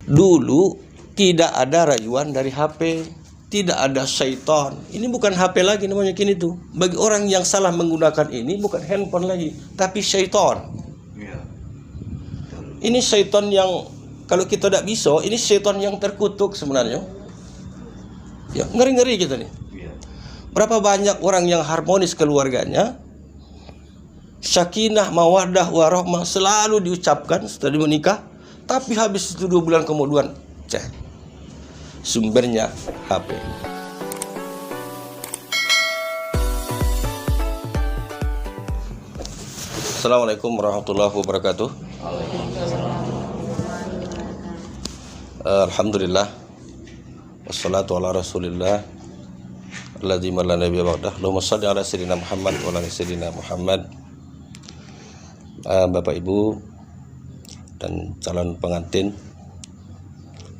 Dulu tidak ada rayuan dari HP, tidak ada syaitan. Ini bukan HP lagi namanya kini tuh. Bagi orang yang salah menggunakan ini bukan handphone lagi, tapi syaitan. Ini syaitan yang kalau kita tidak bisa, ini syaitan yang terkutuk sebenarnya. Ya, ngeri-ngeri kita nih. Berapa banyak orang yang harmonis keluarganya, sakinah, mawaddah, warahmah selalu diucapkan setelah menikah, tapi habis itu 2 bulan kemudian cek sumbernya HP. Assalamualaikum warahmatullahi wabarakatuh. Alhamdulillah wassalatu ala rasulillah alladzi la nabiyya ba'dah. Allahumma shalli ala sayyidina Muhammad wa ala sayyidina Muhammad. Bapak Ibu dan calon pengantin,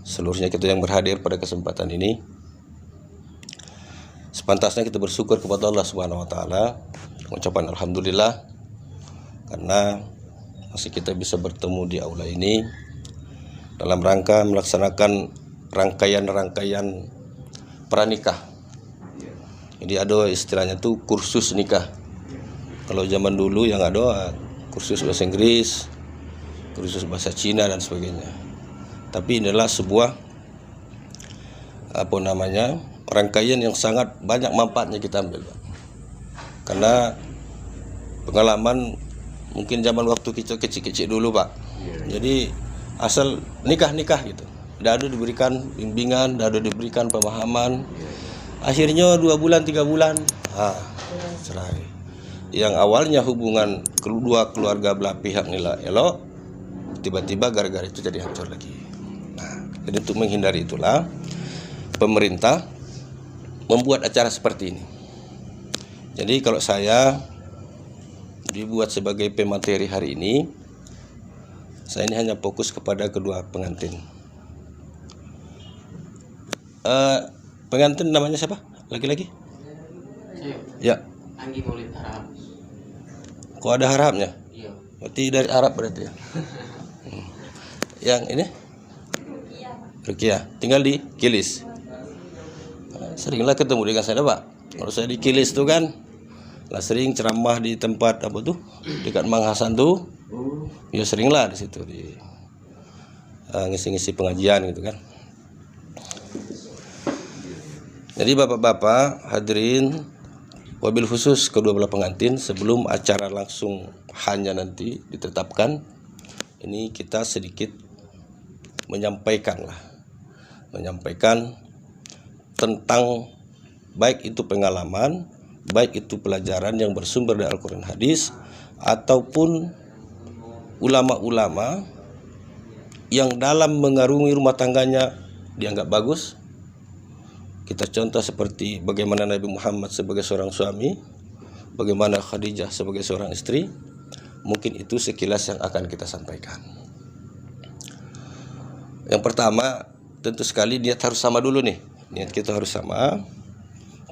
seluruhnya kita yang berhadir pada kesempatan ini, sepantasnya kita bersyukur kepada Allah Subhanahu wa taala, mengucapkan alhamdulillah karena masih kita bisa bertemu di aula ini dalam rangka melaksanakan rangkaian pranikah. Jadi ada istilahnya tuh kursus nikah. Kalau zaman dulu yang ada kursus bahasa Inggris, kursus bahasa Cina dan sebagainya. Tapi inilah sebuah rangkaian yang sangat banyak manfaatnya kita ambil. Karena pengalaman mungkin zaman waktu kita kecil-kecil dulu, Pak. Jadi asal nikah gitu. Tidak ada diberikan bimbingan, tidak ada diberikan pemahaman. Akhirnya 2 bulan 3 bulan cerai. Yang awalnya hubungan kedua keluarga belah pihak nilai elok, tiba-tiba gara-gara itu jadi hancur lagi. Jadi untuk menghindari itulah pemerintah membuat acara seperti ini. Jadi kalau saya dibuat sebagai pemateri hari ini, saya ini hanya fokus kepada kedua pengantin. Pengantin namanya siapa? Laki-laki? Ya. Anggi Maulid Arab. Kok ada Arabnya? Iya. Berarti dari Arab berarti ya. Yang ini? Rukiah. Tinggal di Kilis. Seringlah ketemu dengan saya, Pak. Kalau saya di Kilis tuh kan, lah sering ceramah di tempat apa tuh? Dekat Mang Hasan tuh. Ya seringlah di situ di ngisi-ngisi pengajian gitu kan. Jadi bapak-bapak hadirin, wabil khusus kedua belah pengantin, sebelum acara langsung hanya nanti ditetapkan, ini kita sedikit menyampaikan tentang baik itu pengalaman, baik itu pelajaran yang bersumber dari Al-Quran hadis, ataupun ulama-ulama yang dalam mengarungi rumah tangganya dianggap bagus. Kita contoh seperti bagaimana Nabi Muhammad sebagai seorang suami, bagaimana Khadijah sebagai seorang istri. Mungkin itu sekilas yang akan kita sampaikan. Yang pertama, tentu sekali niat harus sama dulu nih. Niat kita harus sama.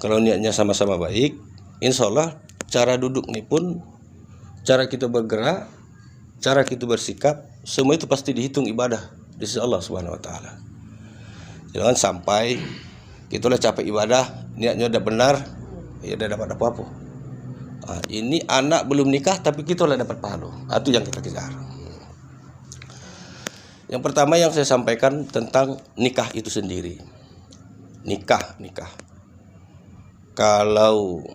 Kalau niatnya sama-sama baik, insya Allah cara duduk nih pun, cara kita bergerak, cara kita bersikap, semua itu pasti dihitung ibadah di sisi Allah Subhanahu wa taala. Jangan sampai kita udah capek ibadah, niatnya udah benar, ya udah dapat apa-apa. Ini anak belum nikah tapi kita udah dapat pahala. Itu yang kita kejar. Yang pertama yang saya sampaikan tentang nikah itu sendiri. Nikah. Kalau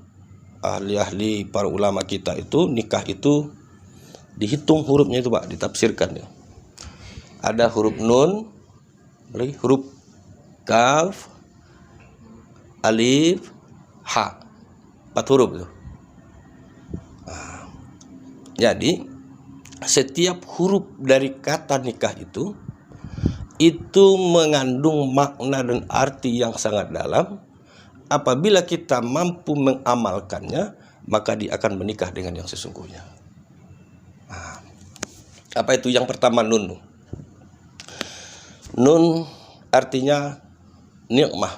ahli-ahli para ulama kita itu, nikah itu dihitung hurufnya itu, Pak, ditafsirkan ya. Ada huruf nun, huruf kaf, alif, ha, 4 huruf itu. Jadi setiap huruf dari kata nikah itu mengandung makna dan arti yang sangat dalam. Apabila kita mampu mengamalkannya, maka dia akan menikah dengan yang sesungguhnya. Apa itu? Yang pertama nun. Nun artinya nikmah.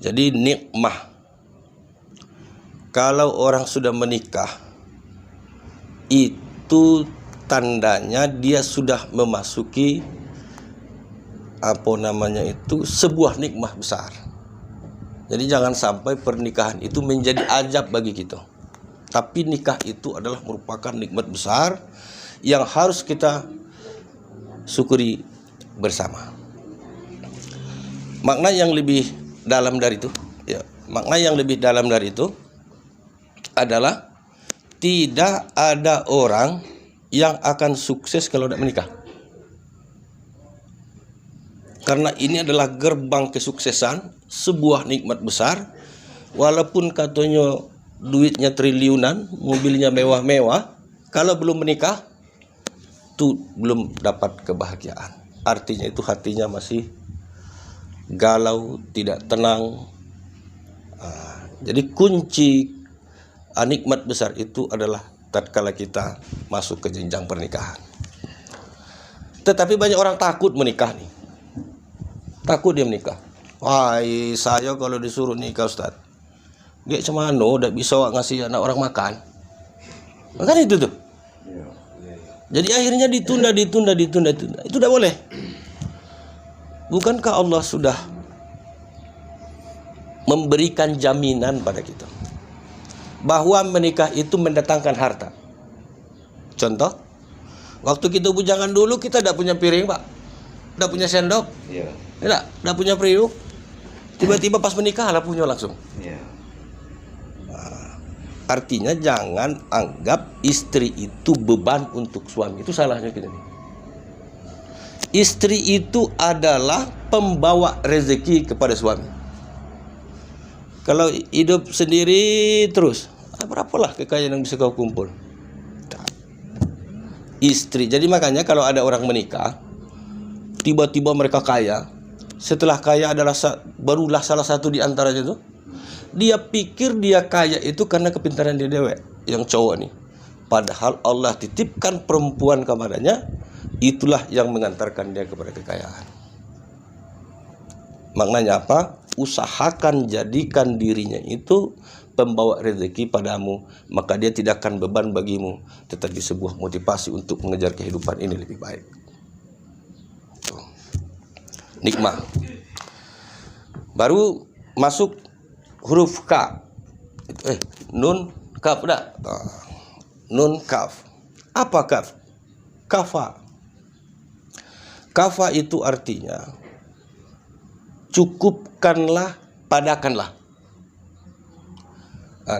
Jadi nikmah. Kalau orang sudah menikah, itu tandanya dia sudah memasuki sebuah nikmat besar. Jadi jangan sampai pernikahan itu menjadi ajab bagi kita. Tapi nikah itu adalah merupakan nikmat besar yang harus kita syukuri bersama. Makna yang lebih dalam dari itu, adalah tidak ada orang yang akan sukses kalau tidak menikah. Karena ini adalah gerbang kesuksesan, sebuah nikmat besar. Walaupun katanya duitnya triliunan, mobilnya mewah-mewah, kalau belum menikah, itu belum dapat kebahagiaan. Artinya itu hatinya masih galau, tidak tenang. Jadi kunci nikmat besar itu adalah tatkala kita masuk ke jenjang pernikahan. Tetapi banyak orang takut menikah nih. Takut dia menikah. Wah, saya kalau disuruh nikah Ustaz, dia cemano, udah bisa ngasih anak orang makan. Kan itu tuh. Jadi akhirnya ditunda. Itu tidak boleh. Bukankah Allah sudah memberikan jaminan pada kita bahwa menikah itu mendatangkan harta? Contoh, waktu kita bujangan dulu kita tidak punya piring, Pak. Tidak punya sendok. Iya. Tidak punya periuk. Tiba-tiba pas menikah lah punya langsung. Iya. Artinya jangan anggap istri itu beban untuk suami. Itu salahnya kita nih. Istri itu adalah pembawa rezeki kepada suami. Kalau hidup sendiri terus, berapalah kekayaan yang bisa kau kumpul? Istri. Jadi makanya kalau ada orang menikah, tiba-tiba mereka kaya, setelah kaya barulah salah satu di antaranya itu, dia pikir dia kaya itu karena kepintaran dia dewek, yang cowok nih. Padahal Allah titipkan perempuan kepadanya, itulah yang mengantarkan dia kepada kekayaan. Maknanya apa? Usahakan jadikan dirinya itu pembawa rezeki padamu, maka dia tidak akan beban bagimu, tetapi sebuah motivasi untuk mengejar kehidupan ini lebih baik. Nikmah. Baru masuk huruf K. Nun, kaf dah. Nun, kaf. Apa kaf? Kafa. Kafa itu artinya cukupkanlah, padakanlah.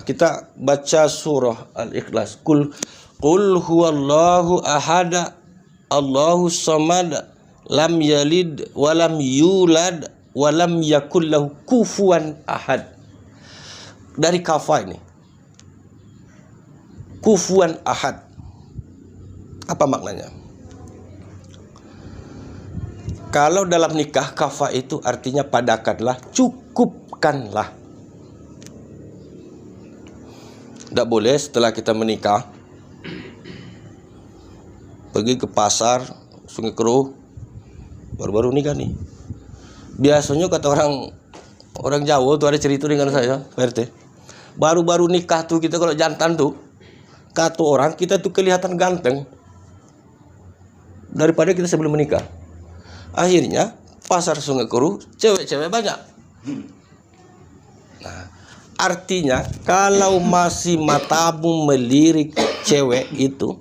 Kita baca surah Al-Ikhlas. Qul huwallahu ahad, Allahu samad, lam yalid walam yulad walam yakul lahu kufuwan ahad. Dari kafa ini. Kufuwan ahad. Apa maknanya? Kalau dalam nikah, kafa itu artinya padakanlah, cukupkanlah. Tidak boleh setelah kita menikah pergi ke pasar Sungai Keruh, baru-baru nikah nih. Biasanya kata orang Jawa tuh, ada cerita dengan saya, Pak RT. Baru-baru nikah tuh kita kalau jantan tuh, kata orang kita tuh kelihatan ganteng daripada kita sebelum menikah. Akhirnya pasar Sungai Keruh cewek-cewek banyak. Nah, artinya kalau masih matamu melirik cewek itu,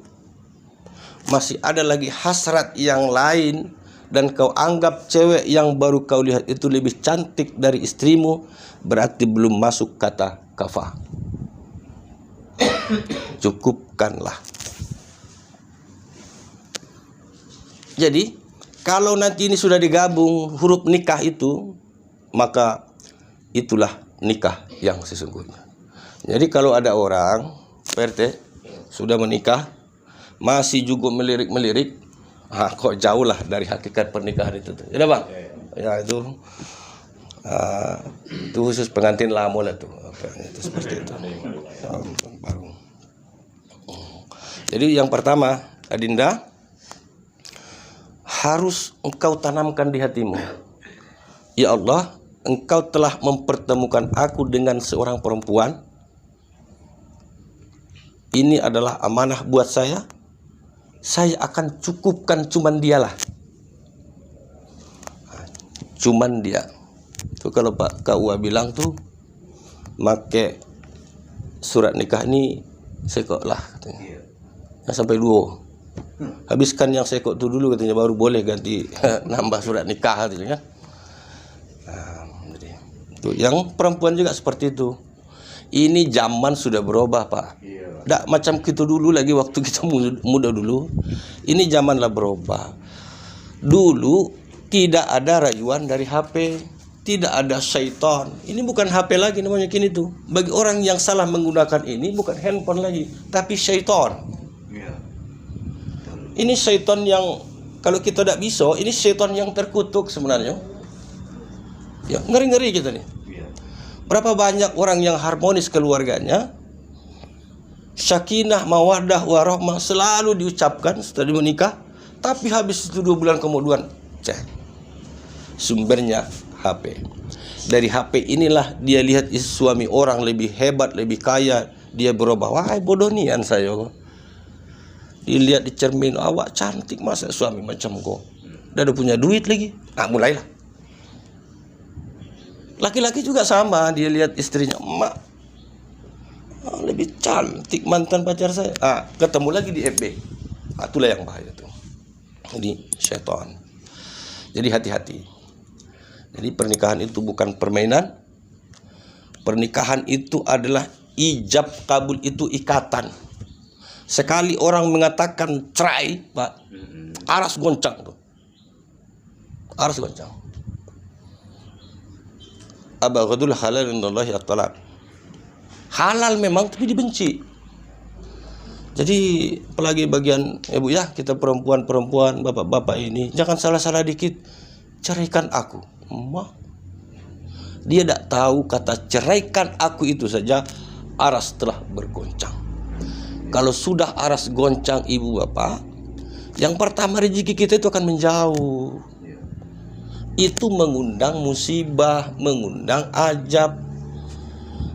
masih ada lagi hasrat yang lain, dan kau anggap cewek yang baru kau lihat itu lebih cantik dari istrimu, berarti belum masuk kata kafah. Cukupkanlah. Jadi kalau nanti ini sudah digabung huruf nikah itu, maka itulah nikah yang sesungguhnya. Jadi kalau ada orang PRT sudah menikah masih juga melirik-melirik, kok jauh lah dari hakikat pernikahan itu tuh. Ya Bang? Ya itu khusus pengantin lama lah tuh. Itu seperti itu. Baru. Jadi yang pertama, Adinda, harus engkau tanamkan di hatimu, ya Allah, engkau telah mempertemukan aku dengan seorang perempuan. Ini adalah amanah buat saya akan cukupkan cuman dialah. Cuman dia tuh kalau Pak KUA bilang tuh make surat nikah ini sekok lah katanya. Nah, sampai 2. Habiskan yang sekok itu dulu katanya, baru boleh ganti nambah surat nikah katanya. Nah, jadi tuh yang perempuan juga seperti itu. Ini zaman sudah berubah, Pak. Tidak macam kita dulu lagi waktu kita muda dulu. Ini zamanlah berubah. Dulu tidak ada rayuan dari HP, tidak ada syaitan. Ini bukan HP lagi namanya kini tuh. Bagi orang yang salah menggunakan ini bukan handphone lagi, tapi syaitan. Ini syaitan yang kalau kita tidak bisa, ini syaitan yang terkutuk sebenarnya. Ya, ngeri-ngeri kita nih. Berapa banyak orang yang harmonis keluarganya, sakinah, mawaddah, warahmah selalu diucapkan setelah menikah, tapi habis itu 2 bulan kemudian cek. Sumbernya HP. Dari HP inilah dia lihat suami orang lebih hebat, lebih kaya, dia berubah. Wah, bodoh nian saya kok. Dilihat di cermin, awak cantik, masa suami macam kok. Udah punya duit lagi. Nah, mulailah. Laki-laki juga sama, dia lihat istrinya, emak lebih cantik mantan pacar saya. Ketemu lagi di FB. Itulah yang bahaya tuh. Jadi syaitan. Jadi hati-hati. Jadi pernikahan itu bukan permainan. Pernikahan itu adalah ijab kabul, itu ikatan. Sekali orang mengatakan cerai, Pak, aras goncang tuh. Aras goncang. Abghadul halal indallahi at-talaq. Halal memang tapi dibenci. Jadi apalagi bagian ibu ya, kita perempuan-perempuan, bapak-bapak ini jangan salah-salah dikit. Ceraikan aku. Emak. Dia tidak tahu kata ceraikan aku itu saja aras telah bergoncang. Kalau sudah aras goncang ibu bapak, yang pertama rezeki kita itu akan menjauh. Itu mengundang musibah, mengundang ajab.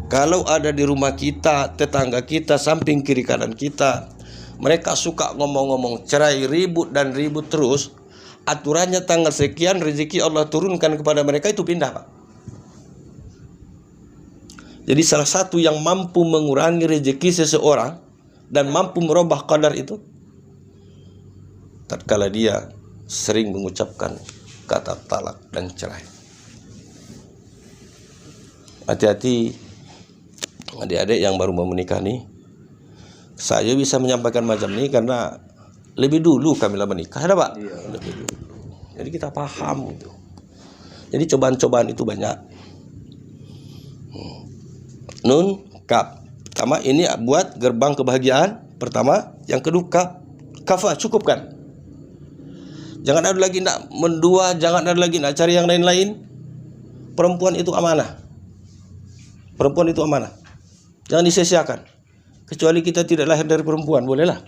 Kalau ada di rumah kita, tetangga kita, samping kiri kanan kita, mereka suka ngomong-ngomong cerai, ribut dan ribut terus, aturannya tanggal sekian rezeki Allah turunkan kepada mereka, itu pindah, Pak. Jadi salah satu yang mampu mengurangi rezeki seseorang dan mampu merubah qadar itu tatkala dia sering mengucapkan kata talak dan cerai. Hati-hati adik-adik yang baru mau menikah nih. Saya bisa menyampaikan macam ini karena lebih dulu kami lah menikah, ada Pak? Iya. Lebih dulu. Jadi kita paham itu. Jadi cobaan-cobaan itu banyak. Nun kaf. Pertama ini buat gerbang kebahagiaan. Pertama, yang kedua kafah, cukupkan. Jangan ada lagi nak mendua, jangan ada lagi nak cari yang lain-lain. Perempuan itu amanah. Perempuan itu amanah. Jangan disia-siakan. Kecuali kita tidak lahir dari perempuan, bolehlah.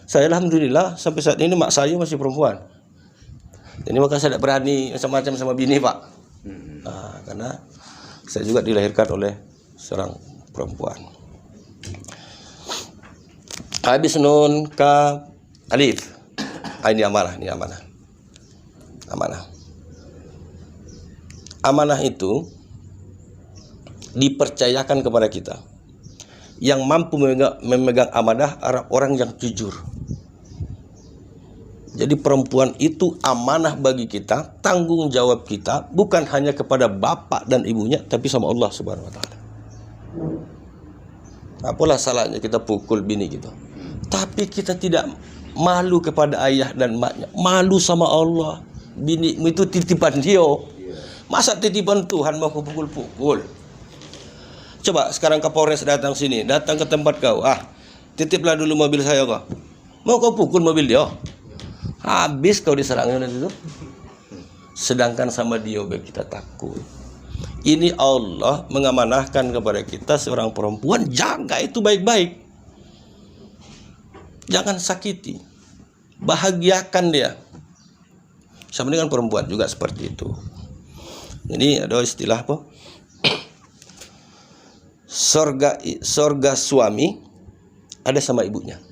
Saya alhamdulillah sampai saat ini mak saya masih perempuan. Jadi maka saya tidak berani macam-macam sama bini, Pak. Karena saya juga dilahirkan oleh seorang perempuan. Habis nun ka alif. Ini amanah, ini amanah. Amanah. Amanah itu dipercayakan kepada kita. Yang mampu memegang amanah orang yang jujur. Jadi perempuan itu amanah bagi kita, tanggung jawab kita bukan hanya kepada bapak dan ibunya, tapi sama Allah Subhanahu wa taala. Apalah salahnya kita pukul bini kita. Tapi kita tidak malu kepada ayah dan maknya, malu sama Allah. Binimu itu titipan dia. Masa titipan Tuhan mau kau pukul-pukul? Coba sekarang Kapolres datang sini, datang ke tempat kau. Titiplah dulu mobil saya kau. Mau kau pukul mobil dia? Habis kau diserangnya itu. Sedangkan sama dia kita takut. Ini Allah mengamanahkan kepada kita seorang perempuan, jaga itu baik-baik. Jangan sakiti. Bahagiakan dia. Sama dengan perempuan juga seperti itu. Jadi ada istilah apa? Sorga suami ada sama ibunya.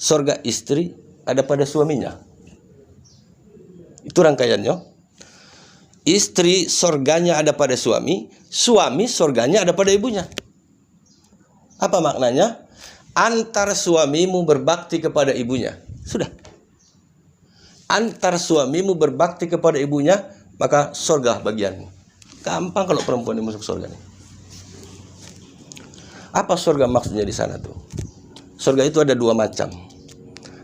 Sorga istri ada pada suaminya. Itu rangkaiannya. Istri surganya ada pada suami, suami surganya ada pada ibunya. Apa maknanya? Antar suamimu berbakti kepada ibunya. Sudah. Antar suamimu berbakti kepada ibunya, maka surga bagianmu. Gampang kalau perempuan yang masuk surga nih. Apa surga maksudnya di sana tuh? Surga itu ada dua macam.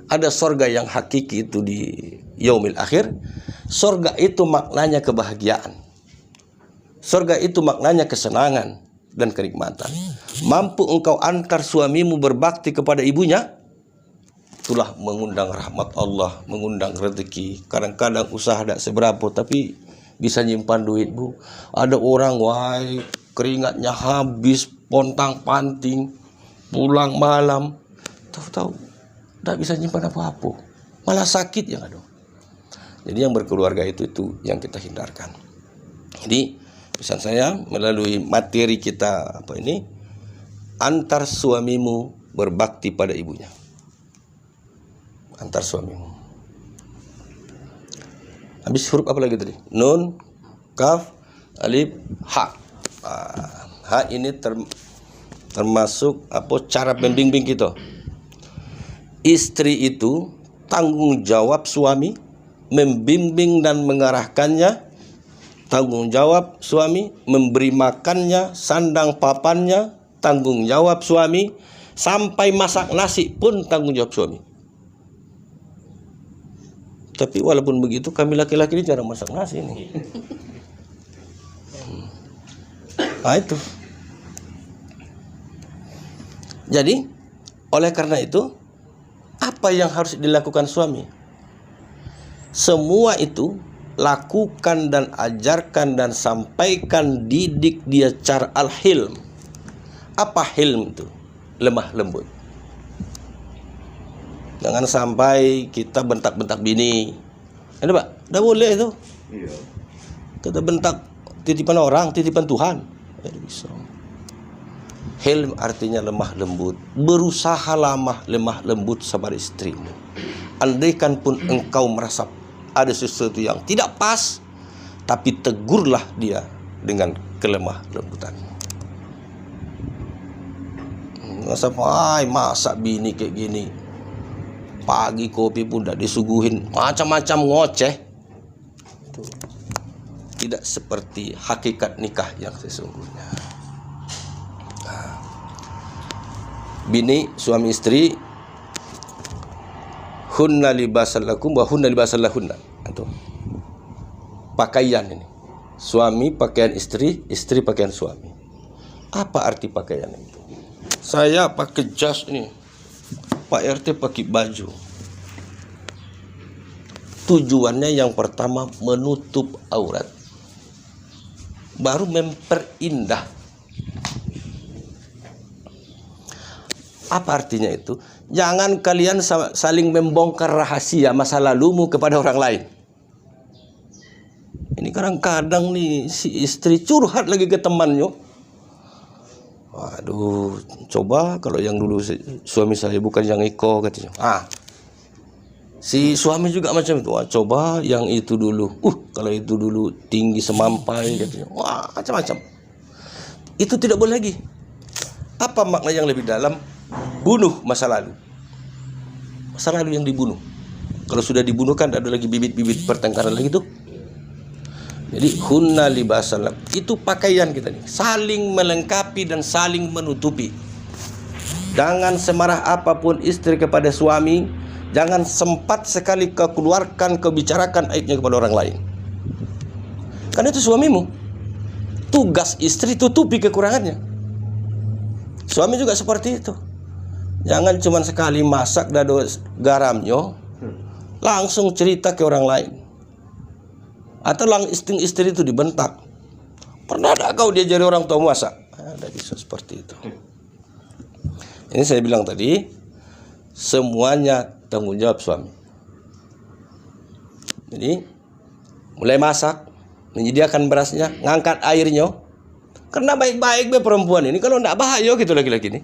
Ada surga yang hakiki itu di yaumil akhir. Surga itu maknanya kebahagiaan. Surga itu maknanya kesenangan dan kenikmatan. Mampu engkau antar suamimu berbakti kepada ibunya, itulah mengundang rahmat Allah, mengundang rezeki. Kadang-kadang usaha tidak seberapa, tapi bisa nyimpan duit, Bu. Ada orang, wah, keringatnya habis, pontang-panting, pulang malam, tahu-tahu tidak bisa nyimpan apa-apa, malah sakit yang ada. Jadi yang berkeluarga itu yang kita hindarkan. Jadi pesan saya melalui materi kita antar suamimu berbakti pada ibunya. Antar suamimu. Habis huruf apa lagi tadi? Nun, kaf, alif, ha. Ha ini termasuk cara pembimbing kita. Istri itu tanggung jawab suami membimbing dan mengarahkannya. Tanggung jawab suami memberi makannya, sandang papannya, tanggung jawab suami, sampai masak nasi pun tanggung jawab suami. Tapi walaupun begitu, kami laki-laki ini cara masak nasi ini. Nah itu. Jadi oleh karena itu, apa yang harus dilakukan suami? Semua itu lakukan dan ajarkan dan sampaikan, didik dia cara al-hilm. Apa hilm itu? Lemah lembut. Jangan sampai kita bentak-bentak bini. Ada Pak? Tidak boleh itu. Iya. Kita bentak titipan orang, titipan Tuhan. Tidak bisa. Hilm artinya lemah lembut. Berusaha lemah lembut sama istrimu. Andaikan pun engkau merasa ada sesuatu yang tidak pas, tapi tegurlah dia dengan kelemah lembutan. Masa bini kayak gini, pagi kopi pun tidak disuguhin, macam-macam ngoceh. Itu tidak seperti hakikat nikah yang sesungguhnya. Bini, suami istri, hunna libasan lakum wa hunna libasan lahunna. Itu pakaian ini. Suami pakaian istri, istri pakaian suami. Apa arti pakaian itu? Saya pakai jas ini, Pak RT pakai baju. Tujuannya yang pertama menutup aurat, baru memperindah. Apa artinya itu? Jangan kalian saling membongkar rahasia masa lalumu kepada orang lain. Ini kadang-kadang nih si istri curhat lagi ke temannya. Waduh, coba kalau yang dulu suami saya bukan yang Iko katanya. Si suami juga macam itu. Wah, coba yang itu dulu. Kalau itu dulu tinggi semampai katanya. Wah, macam-macam. Itu tidak boleh lagi. Apa makna yang lebih dalam? Bunuh masa lalu. Masa lalu yang dibunuh. Kalau sudah dibunuh kan ada lagi bibit-bibit pertengkaran lagi tuh. Jadi hunna libasan lakum. Itu pakaian kita nih. Saling melengkapi dan saling menutupi. Jangan semarah apapun istri kepada suami. Jangan sempat sekali kau keluarkan, kau bicarakan aibnya kepada orang lain. Karena itu suamimu. Tugas istri tutupi kekurangannya. Suami juga seperti itu. Jangan cuma sekali masak dado garamnya, langsung cerita ke orang lain. Atau istri itu dibentak. Pernah ada kau diajari orang tua masak? Ada bisa seperti itu. Ini saya bilang tadi, semuanya tanggung jawab suami. Jadi mulai masak, menyediakan berasnya, ngangkat airnya. Karena baik-baik be perempuan ini, kalau tidak bahaya gitu laki-laki ini.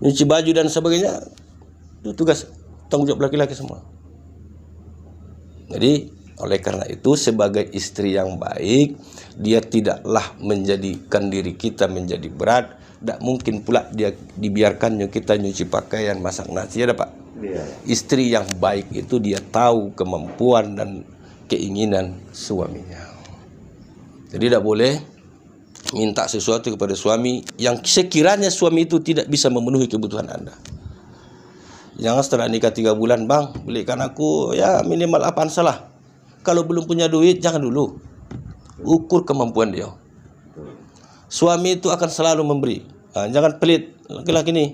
Nyuci baju dan sebagainya, itu tugas tanggung jawab laki-laki semua. Jadi oleh karena itu sebagai istri yang baik, dia tidaklah menjadikan diri kita menjadi berat. Tidak mungkin pula dia dibiarkannya kita nyuci pakaian, masak nasi, ya Pak. Istri yang baik itu dia tahu kemampuan dan keinginan suaminya. Jadi tidak boleh minta sesuatu kepada suami yang sekiranya suami itu tidak bisa memenuhi kebutuhan Anda. Jangan setelah nikah 3 bulan, bang, belikan aku ya minimal apaan salah. Kalau belum punya duit, jangan dulu. Ukur kemampuan dia. Suami itu akan selalu memberi. Jangan pelit. Laki-laki ini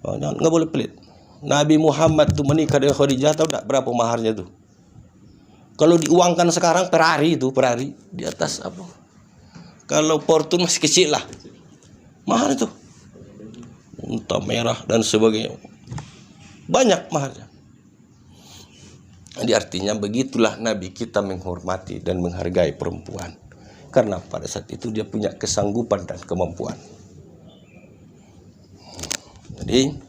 nggak boleh pelit. Nabi Muhammad tuh menikah dengan Khadijah, tahu tak berapa maharnya tuh? Kalau diuangkan sekarang Ferrari di atas apa? Kalau Fortune masih kecil lah. Mahal itu. Unta merah dan sebagainya. Banyak mahalnya. Jadi artinya begitulah Nabi kita menghormati dan menghargai perempuan. Karena pada saat itu dia punya kesanggupan dan kemampuan. Jadi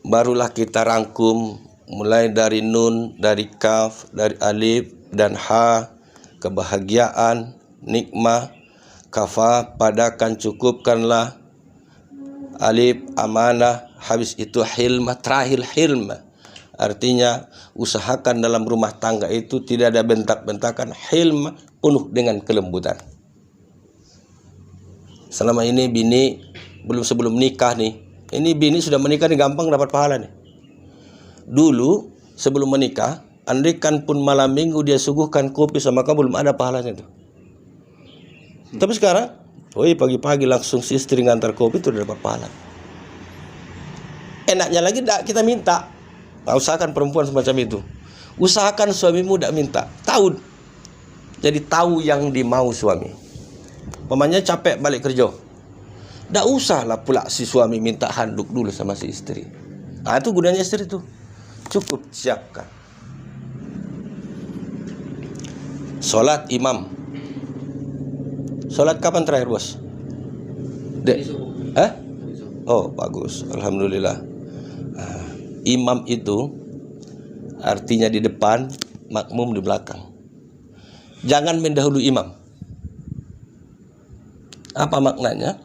barulah kita rangkum mulai dari nun, dari kaf, dari alif dan ha, kebahagiaan, nikmah, kafa, padakan, cukupkanlah, alif, amanah, habis itu hilmah, terakhir hilmah. Artinya usahakan dalam rumah tangga itu tidak ada bentak-bentakan, hilmah, penuh dengan kelembutan. Selama ini bini sebelum nikah nih, ini bini sudah menikah nih gampang dapat pahala nih. Dulu sebelum menikah, andaikan pun malam minggu dia suguhkan kopi sama kamu, belum ada pahalanya tuh. Tapi sekarang, pagi-pagi langsung si istri ngantar kopi itu udah dapat pahala. Enaknya lagi kita minta. Usahakan perempuan semacam itu. Usahakan suamimu tidak minta. Tahu. Jadi tahu yang dimau suami. Mamanya capek balik kerja. Tidak usahlah pula si suami minta handuk dulu sama si istri. Itu gunanya istri itu. Cukup siapkan. Sholat imam. Sholat kapan terakhir, bos? Oh, bagus. Alhamdulillah. Imam itu artinya di depan, makmum di belakang. Jangan mendahului imam. Apa maknanya?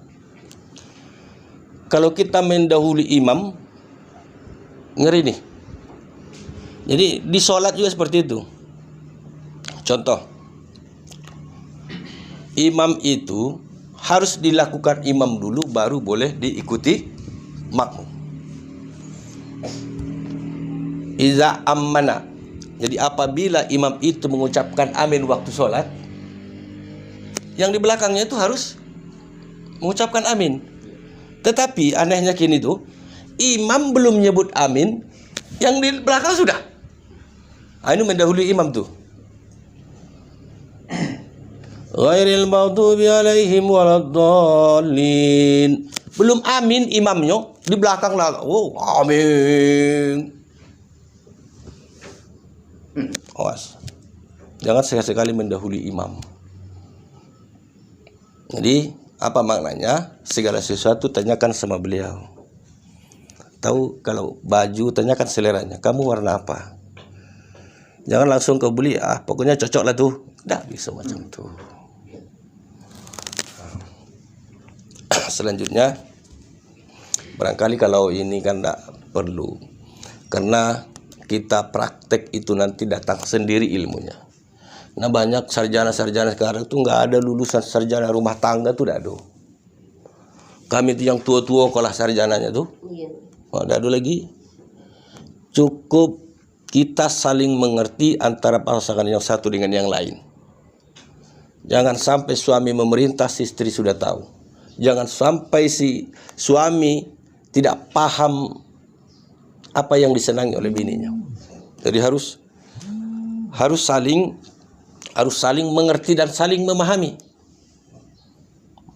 Kalau kita mendahului imam, ngeri nih. Jadi di sholat juga seperti itu. Contoh, imam itu harus dilakukan imam dulu, baru boleh diikuti makmum. Iza ammana. Jadi apabila imam itu mengucapkan amin waktu sholat, yang di belakangnya itu harus mengucapkan amin. Tetapi anehnya kini tuh, imam belum nyebut amin, yang di belakang sudah. Ini mendahului imam tuh. Ghairil maghdubi alaihim waladdallin. Belum amin imamnya, di belakang lah. Oh, amin. Awas. Jangan sekali-sekali mendahului imam. Jadi, apa maknanya? Segala sesuatu tanyakan sama beliau. Tahu kalau baju tanyakan seleranya. Kamu warna apa? Jangan langsung kau beli. Pokoknya cocok lah tuh. Tidak bisa macam tuh. Selanjutnya, barangkali kalau ini kan tidak perlu. Karena kita praktek itu nanti datang sendiri ilmunya. Nah banyak sarjana-sarjana sekarang tuh nggak ada lulusan sarjana rumah tangga tuh, tidak ada. Kami itu yang tua-tua kalah sarjananya tuh. Tidak ada lagi. Cukup kita saling mengerti antara pasangan yang satu dengan yang lain. Jangan sampai suami memerintah, si istri sudah tahu. Jangan sampai si suami tidak paham apa yang disenangi oleh bininya. Jadi harus saling mengerti dan saling memahami.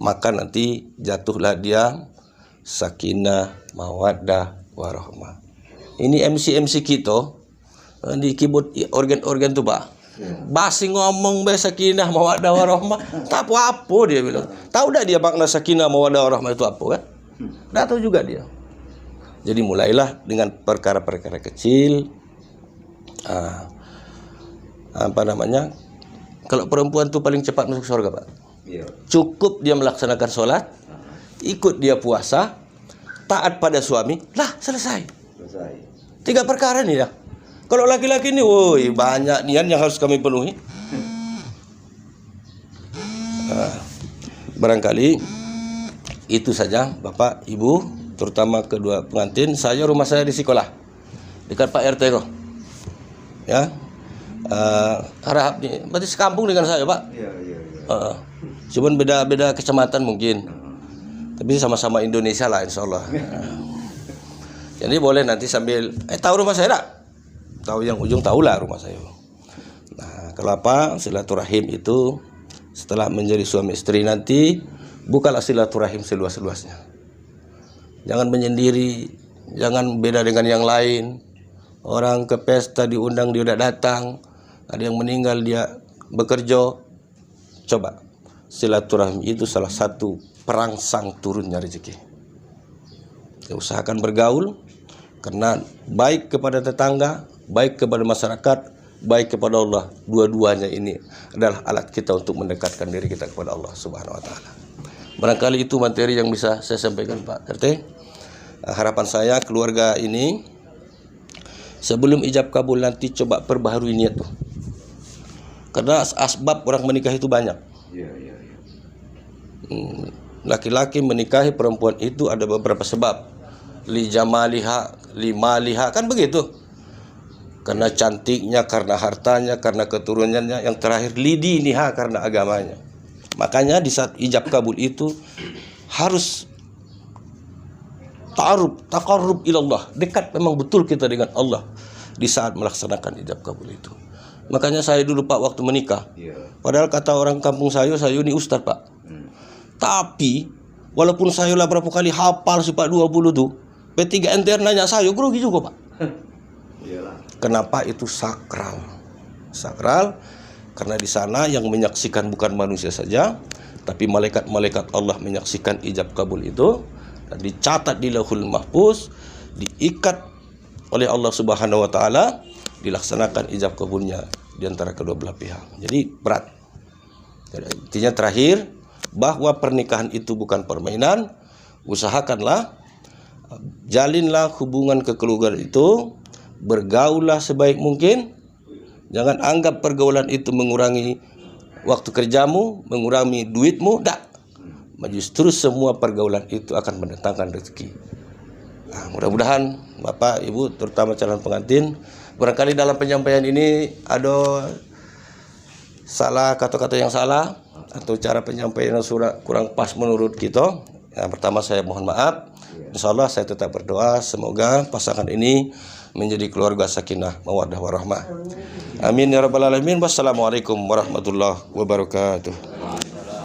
Maka nanti jatuhlah dia sakinah, mawaddah, warahmah. Ini MC kita di keyboard organ-organ tuh, Pak. Basi ngomong be sakinah, mawaddah, warahmah. Tak apa dia bilang. Tahu dah dia makna sakinah, mawaddah, warahmah itu apa kan? Tidak tahu juga dia. Jadi mulailah dengan perkara-perkara kecil. Kalau perempuan tuh paling cepat masuk surga, Pak. Cukup dia melaksanakan sholat, ikut dia puasa, taat pada suami, lah selesai. 3 perkara nih ya. Kalau laki-laki ini, woi banyak nian yang harus kami penuhi. Barangkali itu saja Bapak, Ibu, terutama kedua pengantin. Rumah saya di sekolah, dekat Pak RT kok. Ya, harap nih, berarti sekampung dengan saya, Pak. Cuman beda-beda kecamatan mungkin, tapi sama-sama Indonesia lah, insya Allah. Jadi boleh nanti sambil, tahu rumah saya tak? Tahu yang ujung, tahulah rumah saya. Nah, kenapa silaturahim itu setelah menjadi suami istri nanti, bukalah silaturahim seluas-luasnya. Jangan menyendiri, jangan beda dengan yang lain. Orang ke pesta diundang dia udah datang, ada yang meninggal dia bekerja. Coba, silaturahim itu salah satu perangsang turunnya rezeki. Ya, usahakan bergaul, karena baik kepada tetangga, baik kepada masyarakat, baik kepada Allah. Dua-duanya ini adalah alat kita untuk mendekatkan diri kita kepada Allah Subhanahu wa Ta'ala. Barangkali itu materi yang bisa saya sampaikan, Pak RT. Harapan saya keluarga ini sebelum ijab kabul nanti coba perbaharui niat tuh. Karena asbab orang menikah itu banyak. Laki-laki menikahi perempuan itu ada beberapa sebab. Li jamaliha, li maliha, kan begitu. Karena cantiknya, karena hartanya, karena keturunannya. Yang terakhir lidiniha, karena agamanya. Makanya di saat ijab kabul itu harus taqarrub ilallah, dekat memang betul kita dengan Allah di saat melaksanakan ijab kabul itu. Makanya saya dulu, Pak, waktu menikah, padahal kata orang kampung saya ini ustaz, Pak. Tapi walaupun saya lah berapa kali hafal sih, Pak, 20 tuh, P3NTR nanya saya, grogi juga, Pak. Kenapa itu sakral? Sakral karena di sana yang menyaksikan bukan manusia saja, tapi malaikat-malaikat Allah menyaksikan ijab kabul itu, dan dicatat di Lauhul Mahfuz, diikat oleh Allah Subhanahu wa Ta'ala, dilaksanakan ijab kabulnya di antara kedua belah pihak. Jadi berat. Jadi, intinya terakhir, bahwa pernikahan itu bukan permainan. Usahakanlah, jalinlah hubungan kekeluargaan itu, bergaullah sebaik mungkin. Jangan anggap pergaulan itu mengurangi waktu kerjamu, mengurangi duitmu, tak. Justru semua pergaulan itu akan mendatangkan rezeki. Nah, mudah-mudahan Bapak, Ibu, terutama calon pengantin, barangkali dalam penyampaian ini ada salah, kata-kata yang salah, atau cara penyampaian yang kurang pas menurut kita. Yang pertama saya mohon maaf. Insya Allah saya tetap berdoa semoga pasangan ini menjadi keluarga sakinah mawaddah warahmah. Amin ya rabbal alamin. Wassalamualaikum warahmatullahi wabarakatuh.